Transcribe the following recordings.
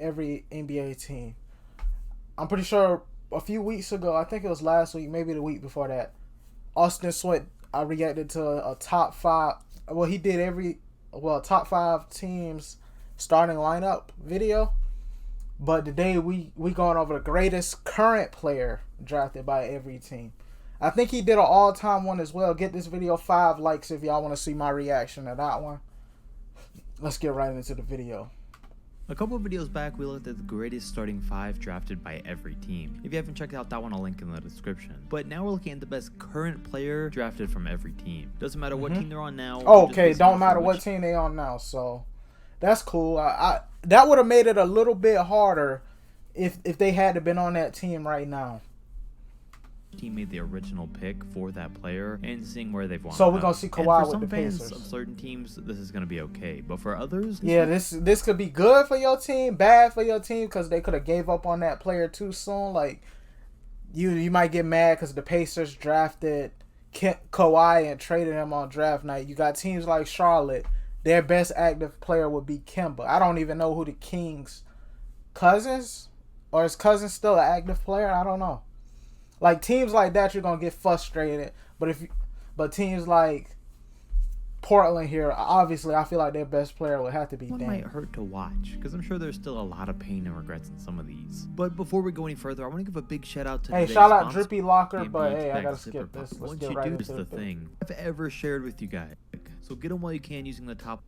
every NBA team. I'm pretty sure a few weeks ago, I think it was last week, maybe the week before that, Austin Sweat, I reacted to a top 5. Well, he did top 5 teams starting lineup video. But today we going over the greatest current player drafted by every team. I think he did an all-time one as well. Get this video 5 likes if y'all want to see my reaction to that one. Let's get right into the video. A couple of videos back, we looked at the greatest starting 5 drafted by every team. If you haven't checked out that one, I'll link in the description. But now we're looking at the best current player drafted from every team. Doesn't matter what team they're on now. Okay, don't matter what team they on now. So that's cool. I that would have made it a little bit harder if they had been on that team right now. Team made the original pick for that player and seeing where they've won. So we're gonna see Kawhi with the Pacers. Pacers. Of certain teams, this is gonna be okay, but for others, yeah, this could be good for your team, bad for your team because they could have gave up on that player too soon. Like you might get mad because the Pacers drafted Kawhi and traded him on draft night. You got teams like Charlotte. Their best active player would be Kemba. I don't even know who the Kings' Cousins, or is Cousins still an active player? I don't know. Like teams like that, you're gonna get frustrated. But teams like Portland here, obviously, I feel like their best player would have to be Dame. One might hurt to watch because I'm sure there's still a lot of pain and regrets in some of these. But before we go any further, I want to give a big shout out to shout out Drippy Locker, but hey, I gotta skip this. Let's Once get you right do, into the thing I've ever shared with you guys. So get them while you can using the top.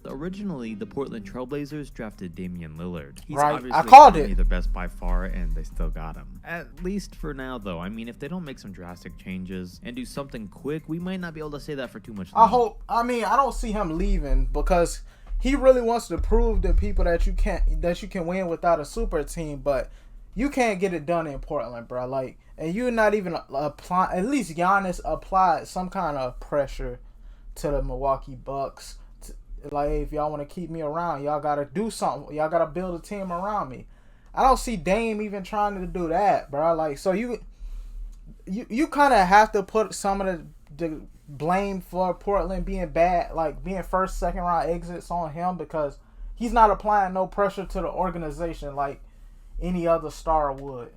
Originally, the Portland Trailblazers drafted Damian Lillard. He's obviously I called it. The best by far, and they still got him. At least for now, though. I mean, if they don't make some drastic changes and do something quick, we might not be able to say that for too much longer. I don't see him leaving because he really wants to prove to people that you can win without a super team, but you can't get it done in Portland, bro. Like, and you're not even applying. At least Giannis applied some kind of pressure to the Milwaukee Bucks. Like, hey, if y'all want to keep me around, y'all got to do something. Y'all got to build a team around me. I don't see Dame even trying to do that, bro. Like, so you kind of have to put some of the blame for Portland being bad, like being first, second round exits on him because he's not applying no pressure to the organization like any other star would.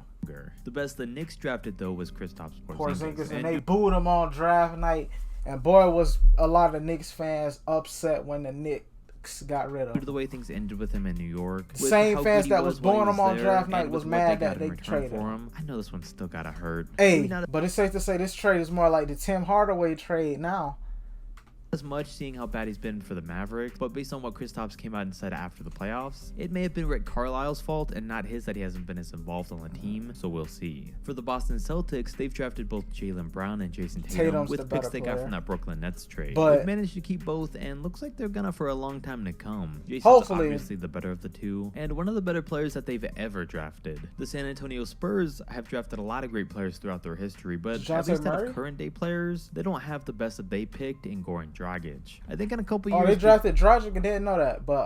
The best the Knicks drafted, though, was Kristaps Porzingis. And they booed him on draft night. And boy, was a lot of Knicks fans upset when the Knicks got rid of him. Due to the way things ended with him in New York. The same fans that was booing him on draft night was mad that they traded him. I know this one still gotta hurt. Hey, but it's safe to say this trade is more like the Tim Hardaway trade now. As much seeing how bad he's been for the Mavericks, but based on what Kristaps came out and said after the playoffs, it may have been Rick Carlisle's fault and not his that he hasn't been as involved on the team, so we'll see. For the Boston Celtics, they've drafted both Jaylen Brown and Jason Tatum with picks they got from that Brooklyn Nets trade. But they've managed to keep both and looks like they're gonna for a long time to come. Jason's obviously the better of the two and one of the better players that they've ever drafted. The San Antonio Spurs have drafted a lot of great players throughout their history, but at least out of current day players, they don't have the best that they picked in Goran Dragic. I think in a couple years. Oh, they drafted Dragic. I didn't know that, but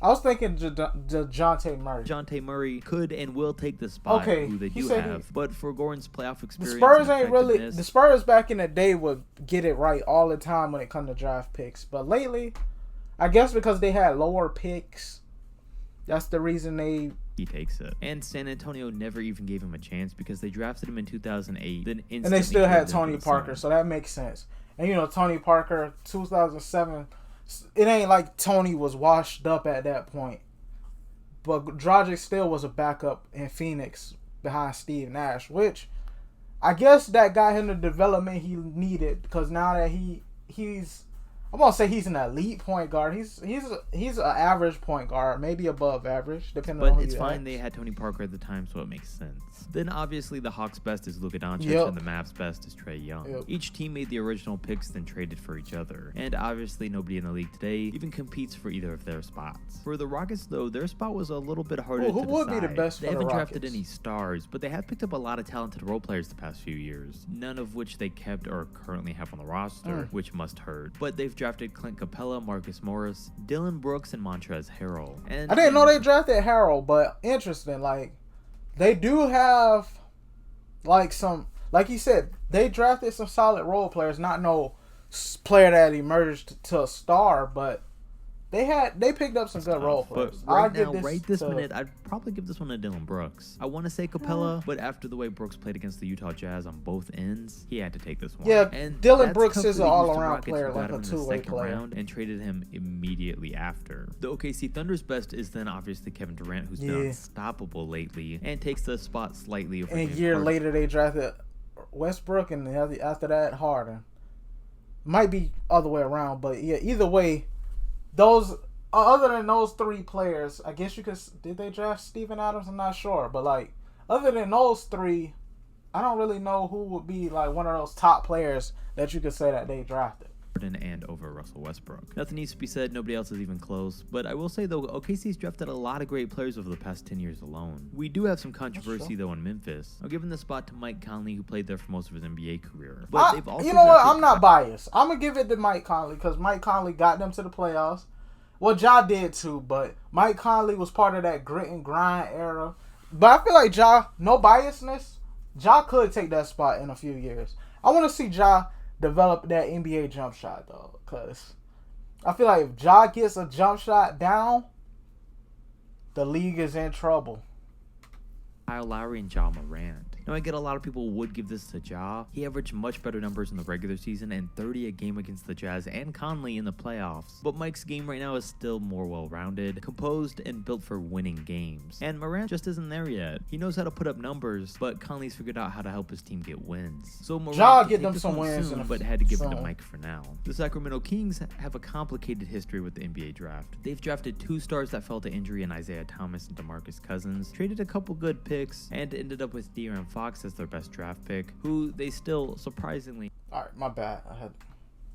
I was thinking DeJounte Murray. DeJounte Murray could and will take the spot who they do have. But for Goran's playoff experience, the Spurs ain't really. The Spurs back in the day would get it right all the time when it comes to draft picks, but lately, I guess because they had lower picks, that's the reason he takes it. And San Antonio never even gave him a chance because they drafted him in 2008. Then and they still had Tony Parker, so that makes sense. And you know, Tony Parker, 2007, it ain't like Tony was washed up at that point. But Dragic still was a backup in Phoenix behind Steve Nash, which I guess that got him the development he needed because now that he's I'm gonna say he's an elite point guard. He's an average point guard, maybe above average, depending on who you ask. But it's fine. They had Tony Parker at the time, so it makes sense. Then obviously the Hawks' best is Luka Doncic and the Mavs' best is Trae Young. Each team made the original picks, then traded for each other. And obviously nobody in the league today even competes for either of their spots. For the Rockets, though, their spot was a little bit harder to decide. Who would be the best for the Rockets? They haven't drafted any stars, but they have picked up a lot of talented role players the past few years, none of which they kept or currently have on the roster, which must hurt. But they've drafted Clint Capella, Marcus Morris, Dylan Brooks, and Montrezl Harrell. And I didn't know they drafted Harrell, but interesting. Like, they do have like some, like you said, they drafted some solid role players. Not no player that emerged to a star, but They picked up some good role But players. right I'll give now, right this to- minute, I'd probably give this one to Dylan Brooks. I want to say Capella, but after the way Brooks played against the Utah Jazz on both ends, he had to take this one. Yeah, and Dylan that's Brooks tough is for an the Houston all-around Rockets, player, who got like him a in the two-way second player. round and traded him immediately after. The OKC Thunder's best is then obviously Kevin Durant, who's been unstoppable lately and takes the spot slightly over And a James year Harden. later, they drafted Westbrook, and after that, Harden. Might be other way around, but yeah, either way, those other than those three players, I guess you could. Did they draft Steven Adams? I'm not sure, but like other than those three, I don't really know who would be like one of those top players that you could say that they drafted. And over Russell Westbrook. Nothing needs to be said, nobody else is even close, but I will say though, OKC's drafted a lot of great players over the past 10 years alone. We do have some controversy though in Memphis. I'm giving the spot to Mike Conley, who played there for most of his NBA career. But they've also you know what? drafted I'm not biased. I'm gonna give it to Mike Conley because Mike Conley got them to the playoffs. Well, Ja did too, but Mike Conley was part of that grit and grind era. But I feel like Ja, no biasness, Ja could take that spot in a few years. I want to see Ja develop that NBA jump shot though, because I feel like if Ja gets a jump shot down, the league is in trouble. Kyle Lowry and Ja Morant. Now, I get a lot of people would give this to Ja. He averaged much better numbers in the regular season and 30 a game against the Jazz and Conley in the playoffs. But Mike's game right now is still more well-rounded, composed, and built for winning games. And Morant just isn't there yet. He knows how to put up numbers, but Conley's figured out how to help his team get wins. So Morant Ja could get take them this some one wins soon, in a but had to give it to soon. Mike for now. The Sacramento Kings have a complicated history with the NBA draft. They've drafted 2 stars that fell to injury in Isaiah Thomas and DeMarcus Cousins, traded a couple good picks, and ended up with De'Aaron Fox as their best draft pick, who they still surprisingly All right, my bad.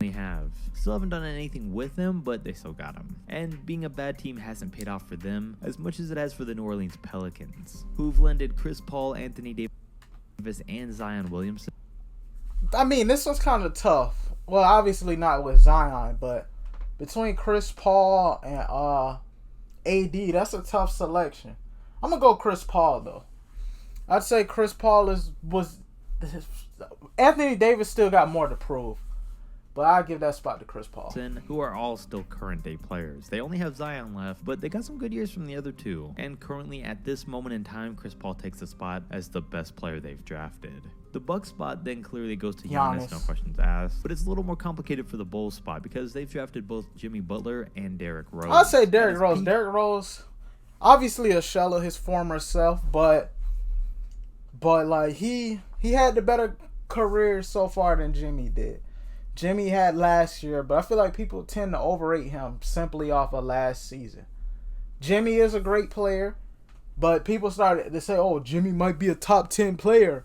have. Still haven't done anything with him, but they still got him. And being a bad team hasn't paid off for them as much as it has for the New Orleans Pelicans, who've lended Chris Paul, Anthony Davis, and Zion Williamson. I mean, this one's kind of tough. Well, obviously not with Zion, but between Chris Paul and AD, that's a tough selection. I'm gonna go Chris Paul though. I'd say Chris Paul was Anthony Davis still got more to prove, but I give that spot to Chris Paul. Who are all still current day players. They only have Zion left, but they got some good years from the other two. And currently at this moment in time, Chris Paul takes the spot as the best player they've drafted. The Bucks spot then clearly goes to Giannis, no questions asked. But it's a little more complicated for the Bulls spot because they've drafted both Jimmy Butler and Derrick Rose. I'd say Derrick Rose. Derrick Rose, obviously a shell of his former self, but like he had the better career so far than Jimmy did. Jimmy had last year, but I feel like people tend to overrate him simply off of last season. Jimmy is a great player, but people started to say, "Oh, Jimmy might be a top 10 player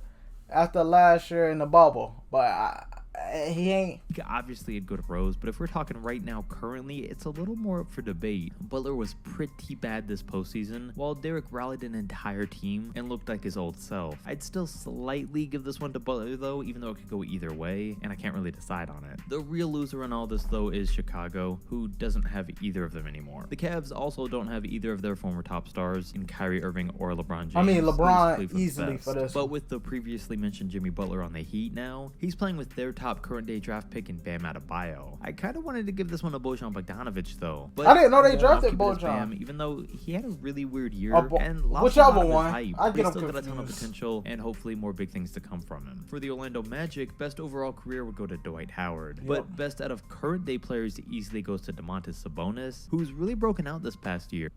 after last year in the bubble," but he ain't. Obviously a good Rose, but if we're talking right now currently, it's a little more up for debate. Butler was pretty bad this postseason, while Derrick rallied an entire team and looked like his old self. I'd still slightly give this one to Butler though, even though it could go either way, and I can't really decide on it. The real loser in all this though is Chicago, who doesn't have either of them anymore. The Cavs also don't have either of their former top stars in Kyrie Irving or LeBron James. I mean, who's LeBron Cleveland's easily best. for this But one. with the previously mentioned Jimmy Butler on the Heat now, he's playing with their top current day draft pick in Bam Adebayo. I kind of wanted to give this one to Bojan Bogdanovic though, but I didn't know they I'll drafted keep it as Bojan. Bam, even though he had a really weird year and lost whichever a lot of his one. hype. I They get him still got a ton of confused. potential and hopefully more big things to come from him. For the Orlando Magic, best overall career would go to Dwight Howard, but best out of current day players easily goes to Domantas Sabonis, who's really broken out this past year.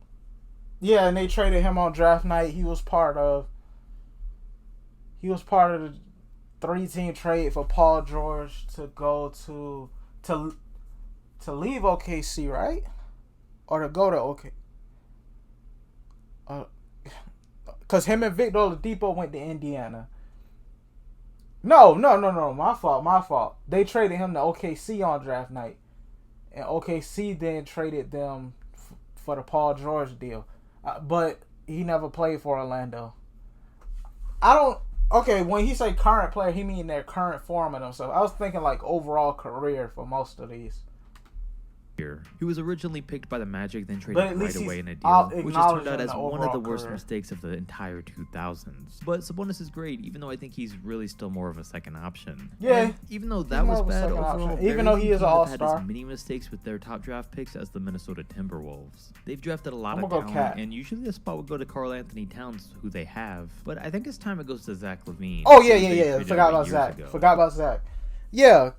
Yeah, and they traded him on draft night. He was part of the 3-team trade for Paul George to go to leave OKC, right? Or to go to OK. Because him and Victor Oladipo went to Indiana. No. My fault. They traded him to OKC on draft night. And OKC then traded them for the Paul George deal. But he never played for Orlando. Okay, when he say current player, he mean their current form of themselves. I was thinking like overall career for most of these. year. He was originally picked by the Magic, then But traded at least right away he's in a deal, which has turned acknowledging out as the one of the overall worst career. mistakes of the entire 2000s. But Sabonis is great, even though I think he's really still more of a second option. Yeah, And even though that more was of a bad second overall, option. Even very though few he is an teams have had all-star. as many mistakes with their top draft picks as the Minnesota Timberwolves. They've drafted a lot I'm of gonna go talent, Cat. and usually the spot would go to Karl Anthony Towns, who they have. But I think it's time it goes to Zach LaVine. Oh who yeah, they yeah, yeah. traded Forgot away about years Zach. ago. Forgot about Zach. Yeah,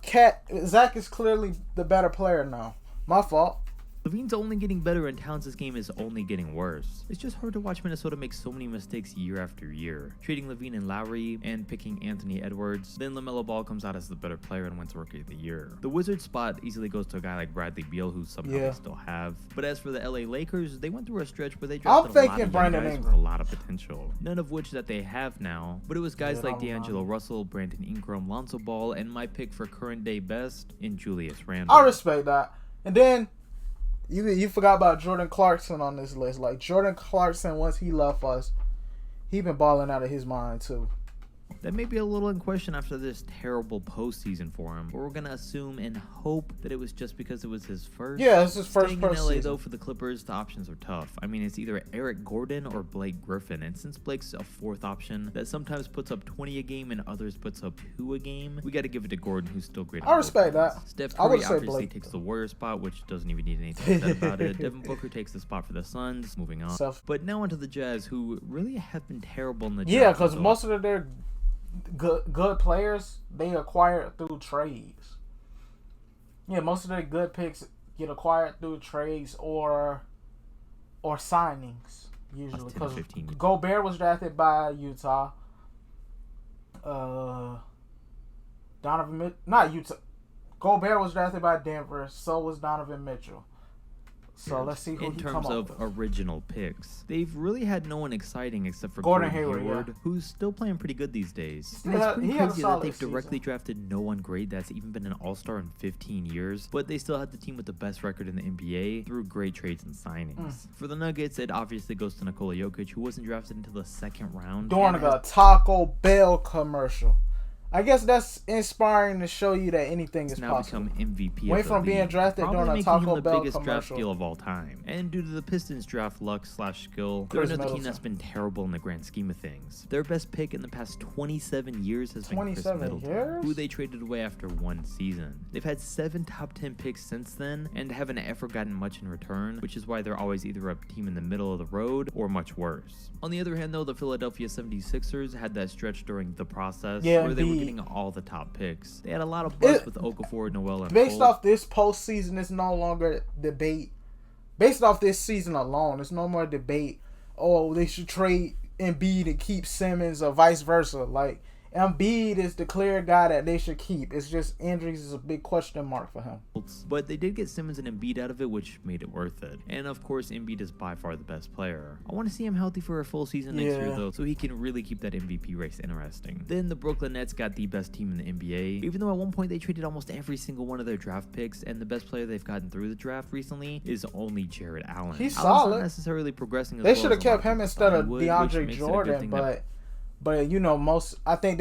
Zach is clearly the better player now. My fault. LaVine's only getting better and Towns' game is only getting worse. It's just hard to watch Minnesota make so many mistakes year after year. Trading LaVine and Lowry and picking Anthony Edwards, then LaMelo Ball comes out as the better player and wins Rookie of the Year. The Wizards spot easily goes to a guy like Bradley Beal, who somehow Yeah. they still have. But as for the LA Lakers, they went through a stretch where they I'm drafted a lot thinking of young Brandon guys with Ingram. a lot of potential. None of which that they have now, but it was guys Yeah, like don't D'Angelo mind. Russell, Brandon Ingram, Lonzo Ball, and my pick for current day best in Julius Randle. I respect that. And then you forgot about Jordan Clarkson on this list. Like Jordan Clarkson, once he left us, he been balling out of his mind too. That may be a little in question after this terrible postseason for him, but we're gonna assume and hope that it was just because it was his first. Yeah, it's his first Staying in LA postseason. though for the Clippers, the options are tough. I mean, it's either Eric Gordon or Blake Griffin, and since Blake's a fourth option that sometimes puts up 20 a game and others puts up 2 a game, we got to give it to Gordon, who's still great. I on both respect ends. that. Steph I would Curry say obviously Blake. takes the Warrior spot, which doesn't even need anything said about it. Devin Booker takes the spot for the Suns. Moving on. But now onto the Jazz, who really have been terrible in the Yeah, draft. because So- most of their good players they acquired through trades. Yeah, most of their good picks get acquired through trades or signings usually. 10 to Because 15 years. Gobert was drafted by Utah. Not Utah. Gobert was drafted by Denver. So was Donovan Mitchell. So let's see who in he terms come of up with. original picks. They've really had no one exciting except for Gordon Gordon Hayward, Hayward, who's still playing pretty good these days. Still And it's had- pretty he had a crazy that solid they've directly season. drafted no one great that's even been an all-star in 15 years, but they still had the team with the best record in the NBA through great trades and signings. For the Nuggets, it obviously goes to Nikola Jokic, who wasn't drafted until the second round. During and the has- Taco Bell commercial. I guess that's inspiring to show you that anything is now possible. become MVP. Went of the from being league, drafted probably during a making Taco him the Bell biggest draft commercial. steal of all time. And due to the Pistons draft luck/skill, they're Chris another team Middleton. that's been terrible in the grand scheme of things. Their best pick in the past 27 years has been Chris 27 Middleton, years? who they traded away after one season. They've had 7 top 10 picks since then, and haven't ever gotten much in return, which is why they're always either a team in the middle of the road or much worse. On the other hand, though, the Philadelphia 76ers had that stretch during the process where they were Embiid. getting all the top picks. They had a lot of buzz It- with Okafor, Noel, and Based Cole. off this postseason, it's no longer debate. Based off this season alone, it's no more debate. Oh, they should trade Embiid and keep Simmons or vice versa. Like, Embiid is the clear guy that they should keep. It's just injuries is a big question mark for him. But they did get Simmons and Embiid out of it, which made it worth it. And of course, Embiid is by far the best player. I want to see him healthy for a full season next year, Yeah. though, so he can really keep that MVP race interesting. Then the Brooklyn Nets got the best team in the NBA, even though at one point they traded almost every single one of their draft picks, and the best player they've gotten through the draft recently is only Jared Allen. He's Allen's solid. Not necessarily progressing as They well should have as a lot kept him people instead thought of he would, which DeAndre makes it a good Jordan, thing that but I think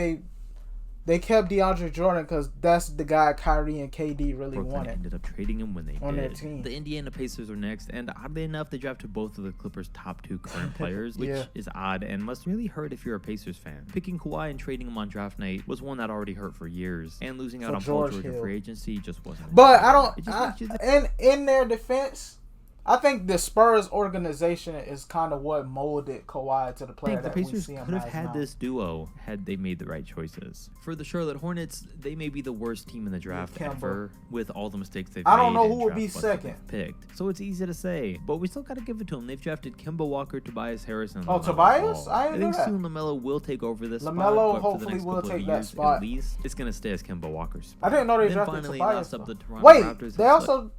they kept DeAndre Jordan because that's the guy Kyrie and KD really Brooklyn wanted. ended up trading him when they on their did. team. The Indiana Pacers are next, and oddly enough, they drafted both of the Clippers' top 2 current players, which Yeah. is odd and must really hurt if you're a Pacers fan. Picking Kawhi and trading him on draft night was one that already hurt for years, and losing out For on Paul George George in Hill. free agency just wasn't. But enough. It just makes you think- in their defense, I think the Spurs organization is kind of what molded Kawhi to the I player think the that we Pacers see him could have as had now. this duo had they made the right choices. For the Charlotte Hornets, they may be the worst team in the draft Kemba. ever, with all the mistakes they've I made. don't know and who would draft be busts that second. they've Picked. So it's easy to say, but we still got to give it to them. They've drafted Kemba Walker, Tobias Harris, and Oh, LaMelo Tobias? Ball. I didn't know think that. soon LaMelo will take over this spot, LaMelo but for the hopefully next will couple of take that years, spot. At least it's gonna stay as Kemba Walker's spot. I didn't know they Then drafted finally Tobias. last up though. the Toronto Wait, Raptors. they have also,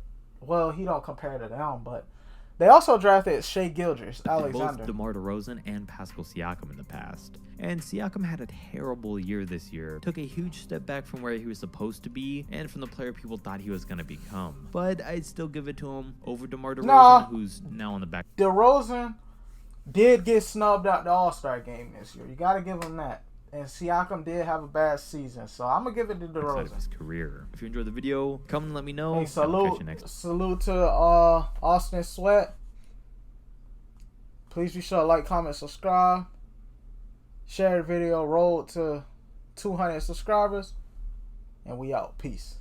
well, he don't compare to them, but they also drafted Shea Gilgeous Alexander. both DeMar DeRozan and Pascal Siakam in the past. And Siakam had a terrible year this year. Took a huge step back from where he was supposed to be and from the player people thought he was going to become. But I'd still give it to him over DeMar DeRozan, Nah. who's now on the back. DeRozan did get snubbed out the All-Star game this year. You got to give him that. And Siakam did have a bad season, so I'm gonna give it to Side of DeRozan. his career. If you enjoyed the video, come and let me know. Hey, and I'll catch you next. salute to Austin Sweat. Please be sure to like, comment, subscribe, share the video. Road to 200 subscribers, and we out. Peace.